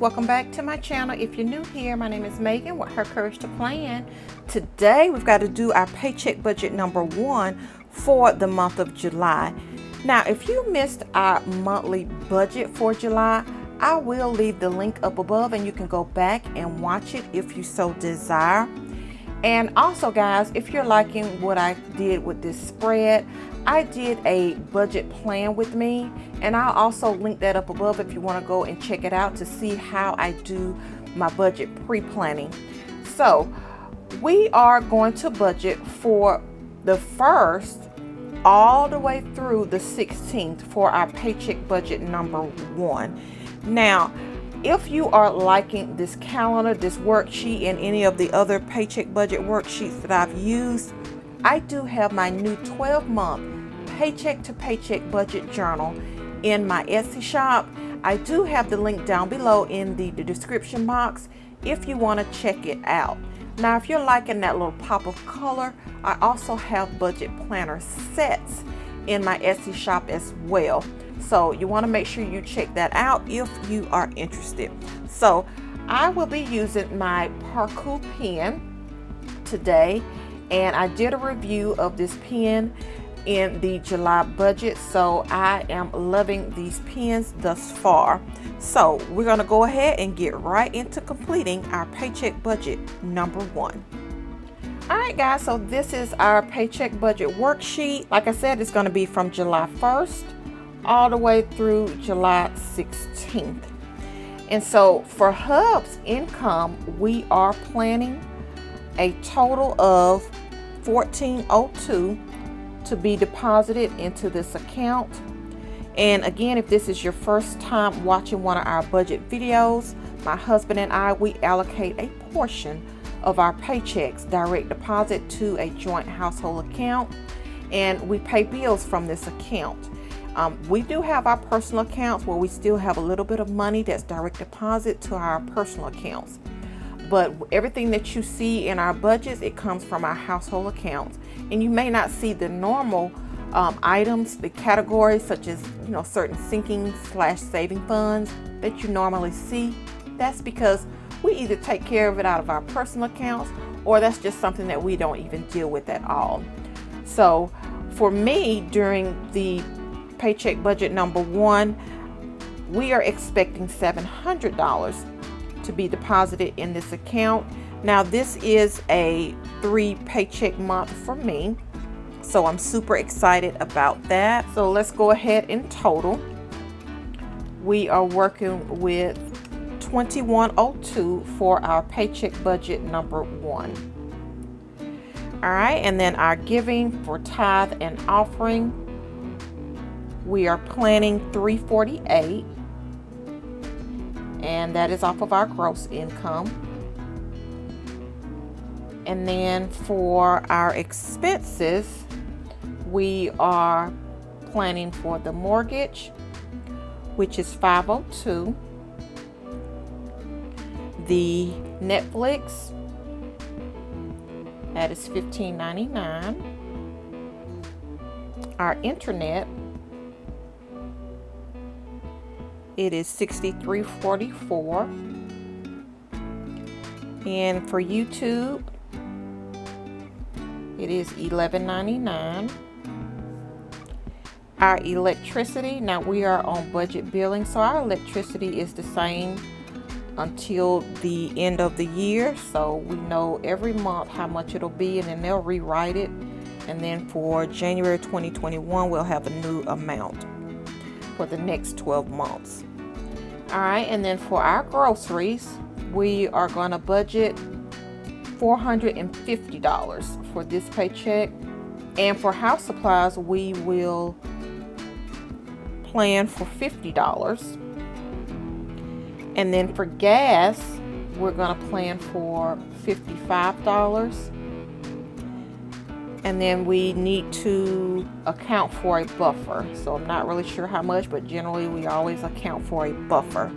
welcome back to my channel. If you're new here, my name is Megan with Her Courage to Plan. Today we've got to do our paycheck budget number 1 for the month of July. Now if you missed our monthly budget for July, I will leave the link up above and you can go back and watch it if you so desire. And also guys, if you're liking what I did with this spread, I did a budget plan with me, and I'll also link that up above if you want to go and check it out to see how I do my budget pre-planning. So we are going to budget for the 1st all the way through the 16th for our paycheck budget number 1. Now if you are liking this calendar, this worksheet, and any of the other paycheck budget worksheets that I've used, I do have my new 12-month paycheck to paycheck budget journal in my Etsy shop. I do have the link down below in the description box if you want to check it out. Now if you're liking that little pop of color, I also have budget planner sets in my Etsy shop as well. So you want to make sure you check that out if you are interested. So I will be using my Parkour pen today, and I did a review of this pen in the July budget, so I am loving these pens thus far. So we're going to go ahead and get right into completing our paycheck budget number 1. Alright guys, so this is our paycheck budget worksheet. Like I said, it's going to be from July 1st all the way through July 16th. And so for Hub's income, we are planning a total of $1402 to be deposited into this account. And again, if this is your first time watching one of our budget videos, my husband and I, we allocate a portion of our paychecks direct deposit to a joint household account, and we pay bills from this account. We do have our personal accounts where we still have a little bit of money that's direct deposit to our personal accounts. But everything that you see in our budgets, it comes from our household accounts. And you may not see the normal items, the categories such as, certain sinking/saving funds that you normally see. That's because we either take care of it out of our personal accounts, or that's just something that we don't even deal with at all. So for me, during the paycheck budget number 1, we are expecting $700 to be deposited in this account. Now this is a 3 paycheck month for me, so I'm super excited about that. So let's go ahead and total. We are working with $2102 for our paycheck budget number 1. All right, and then our giving for tithe and offering, we are planning $348, and that is off of our gross income. And then for our expenses, we are planning for the mortgage, which is $502, the Netflix, that is $15.99, our internet, it is $63.44, and for YouTube, it is $11.99. Our electricity, now we are on budget billing, so our electricity is the same until the end of the year, so we know every month how much it'll be, and then they'll rewrite it, and then for January 2021 we'll have a new amount for the next 12 months. All right, and then for our groceries, we are going to budget $450 for this paycheck, and for house supplies we will plan for $50, and then for gas we're going to plan for $55, and then we need to account for a buffer. So I'm not really sure how much, but generally we always account for a buffer.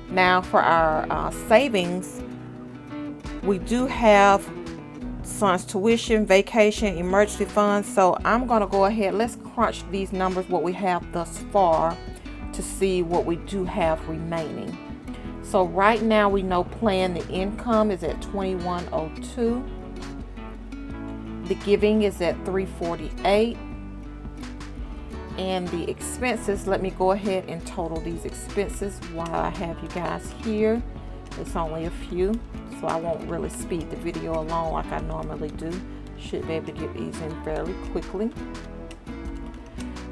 Now for our savings, we do have son's tuition, vacation, emergency funds. So I'm going to go ahead, let's crunch these numbers, what we have thus far, to see what we do have remaining. So right now we know plan the income is at 2102. The giving is at 348. And the expenses, let me go ahead and total these expenses while I have you guys here. It's only a few, so I won't really speed the video along like I normally do. Should be able to get these in fairly quickly.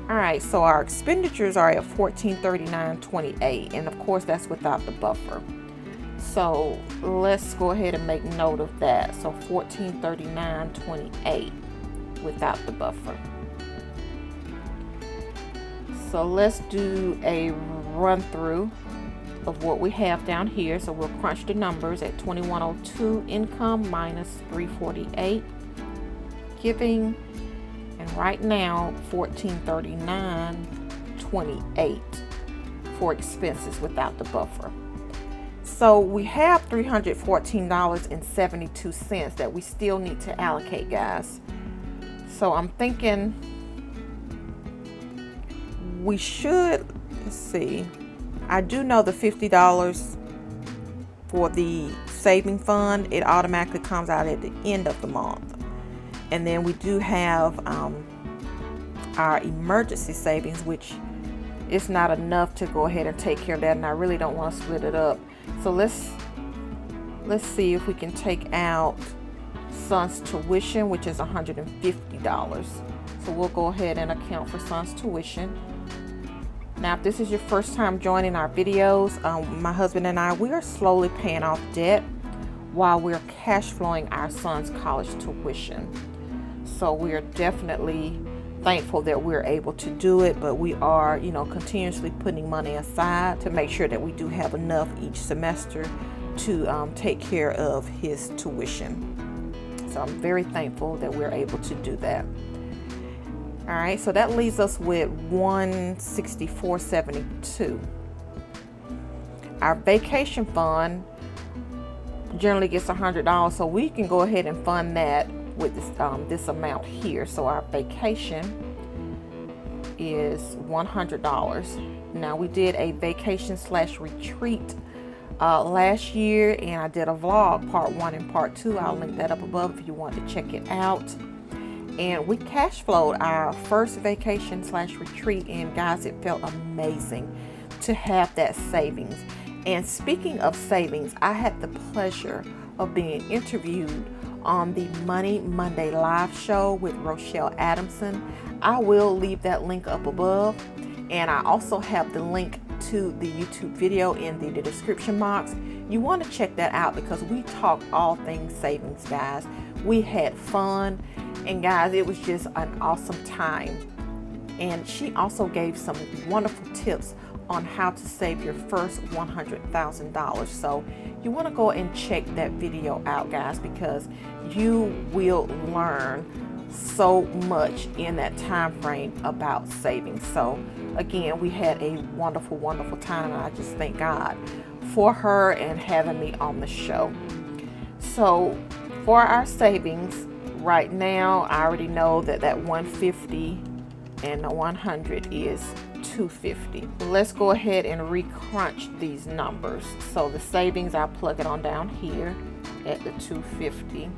All right, so our expenditures are at $1439.28, and of course that's without the buffer. So let's go ahead and make note of that. So $1439.28 without the buffer. So let's do a run through of what we have down here. So we'll crunch the numbers at 2102 income minus 348 giving, and right now 1439.28 for expenses without the buffer. So we have $314.72 that we still need to allocate, guys. So I'm thinking we should, let's see, I do know the $50 for the saving fund, it automatically comes out at the end of the month. And then we do have our emergency savings, which is not enough to go ahead and take care of that, and I really don't want to split it up. So let's see if we can take out son's tuition, which is $150. So we'll go ahead and account for son's tuition. Now, if this is your first time joining our videos, my husband and I, we are slowly paying off debt while we're cash flowing our son's college tuition. So we are definitely thankful that we're able to do it, but we are, continuously putting money aside to make sure that we do have enough each semester to take care of his tuition. So I'm very thankful that we're able to do that. All right, so that leaves us with $164.72. Our vacation fund generally gets $100, so we can go ahead and fund that with this amount here. So our vacation is $100. Now, we did a vacation/retreat last year, and I did a vlog, part 1 and part 2. I'll link that up above if you want to check it out. And we cash flowed our first vacation/retreat, and guys, it felt amazing to have that savings. And speaking of savings, I had the pleasure of being interviewed on the Money Monday live show with Rochelle Adamson. I will leave that link up above, and I also have the link to the YouTube video in the description box. You want to check that out because we talk all things savings, guys. We had fun, and guys, it was just an awesome time. And she also gave some wonderful tips on how to save your first $100,000. So you want to go and check that video out, guys, because you will learn so much in that time frame about savings. So again, we had a wonderful time, and I just thank God for her and having me on the show. So for our savings right now, I already know that 150 and the 100 is 250. Let's go ahead and re-crunch these numbers. So the savings, I'll plug it on down here at the 250.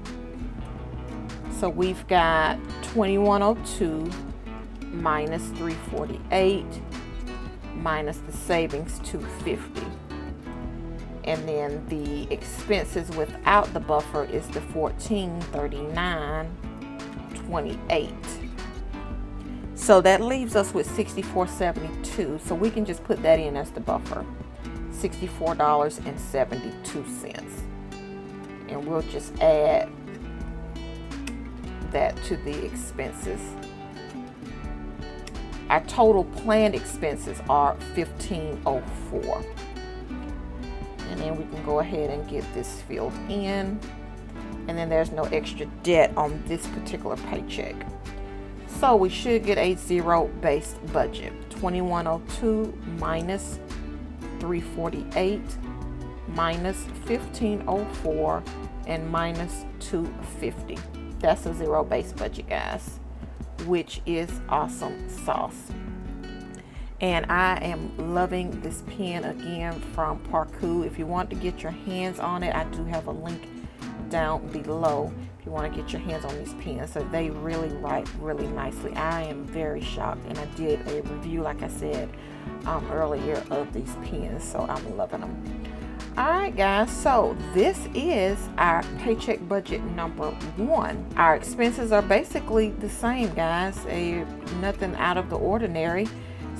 So we've got 2102 minus 348 minus the savings 250. And then the expenses without the buffer is the 1439.28. So that leaves us with $64.72. So we can just put that in as the buffer, $64.72. And we'll just add that to the expenses. Our total planned expenses are $1,504. And then we can go ahead and get this filled in. And then there's no extra debt on this particular paycheck. So we should get a zero-based budget. 2102 minus 348 minus 1504 and minus 250. That's a zero-based budget, guys, which is awesome sauce. And I am loving this pen again from Parku. If you want to get your hands on it, I do have a link down below if you want to get your hands on these pens. So they really write really nicely. I am very shocked, and I did a review, like I said earlier, of these pens, so I'm loving them. Alright guys, so this is our paycheck budget number 1. Our expenses are basically the same, guys. Nothing out of the ordinary.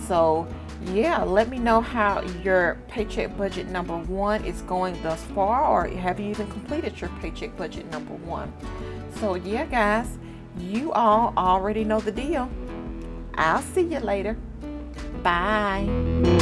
So yeah, let me know how your paycheck budget number 1 is going thus far, or have you even completed your paycheck budget number 1? So yeah guys, you all already know the deal. I'll see you later. Bye.